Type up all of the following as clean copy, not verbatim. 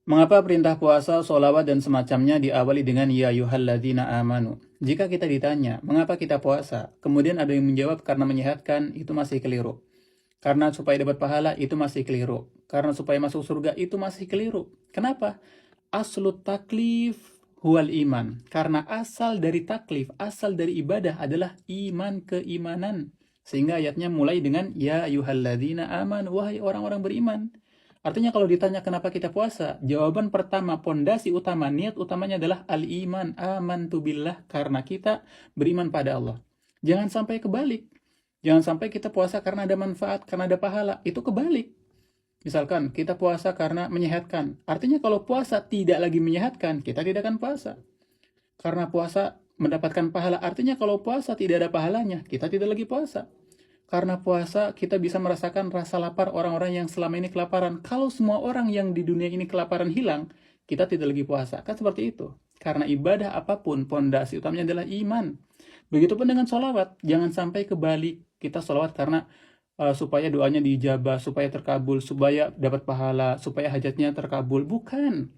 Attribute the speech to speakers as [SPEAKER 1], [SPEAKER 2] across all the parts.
[SPEAKER 1] Mengapa perintah puasa, sholawat, dan semacamnya diawali dengan ya ayyuhalladzina amanu? Jika kita ditanya, mengapa kita puasa? Kemudian ada yang menjawab karena menyehatkan, itu masih keliru. Karena supaya dapat pahala, itu masih keliru. Karena supaya masuk surga, itu masih keliru. Kenapa? Aslut taklif huwal iman. Karena asal dari taklif, asal dari ibadah adalah iman, keimanan. Sehingga ayatnya mulai dengan ya ayyuhalladzina amanu, wahai orang-orang beriman. Artinya kalau ditanya kenapa kita puasa, jawaban pertama, pondasi utama, niat utamanya adalah al-iman, amantu billah, karena kita beriman pada Allah. Jangan sampai kebalik. Jangan sampai kita puasa karena ada manfaat, karena ada pahala. Itu kebalik. Misalkan kita puasa karena menyehatkan. Artinya kalau puasa tidak lagi menyehatkan, kita tidak akan puasa. Karena puasa mendapatkan pahala, artinya kalau puasa tidak ada pahalanya, kita tidak lagi puasa. Karena puasa kita bisa merasakan rasa lapar orang-orang yang selama ini kelaparan. Kalau semua orang yang di dunia ini kelaparan hilang, kita tidak lagi puasa. Kan seperti itu. Karena ibadah apapun, pondasi utamanya adalah iman. Begitupun dengan sholawat. Jangan sampai kebalik. Kita sholawat karena supaya doanya diijabah, supaya terkabul, supaya dapat pahala, supaya hajatnya terkabul. Bukan.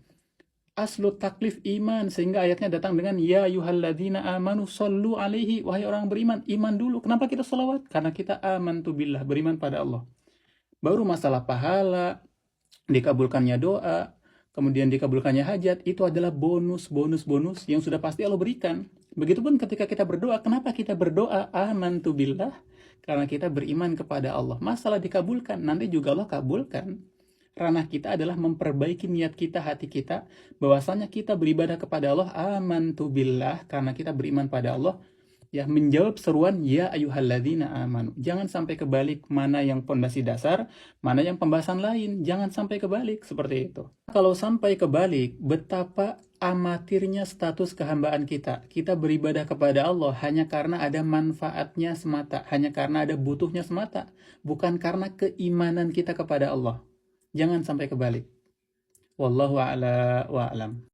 [SPEAKER 1] Aslu taklif iman, sehingga ayatnya datang dengan ya ayyuhalladzina amanu sallu alaihi, wahai orang beriman, iman dulu. Kenapa kita sholawat? Karena kita amantu billah, beriman pada Allah. Baru masalah pahala, dikabulkannya doa, kemudian dikabulkannya hajat, itu adalah bonus yang sudah pasti Allah berikan. Begitupun ketika kita berdoa, kenapa kita berdoa amantu billah? Karena kita beriman kepada Allah. Masalah dikabulkan, nanti juga Allah kabulkan. Ranah kita adalah memperbaiki niat kita, hati kita, bahwasanya kita beribadah kepada Allah amantu billah, karena kita beriman pada Allah, ya, menjawab seruan ya ayyuhalladzina amanu. Jangan sampai kebalik, mana yang pondasi dasar, mana yang pembahasan lain. Jangan sampai kebalik seperti itu. Kalau sampai kebalik, betapa amatirnya status kehambaan kita. Kita beribadah kepada Allah hanya karena ada manfaatnya semata, hanya karena ada butuhnya semata, bukan karena keimanan kita kepada Allah. Jangan sampai kebalik. Wallahu a'la wa a'lam.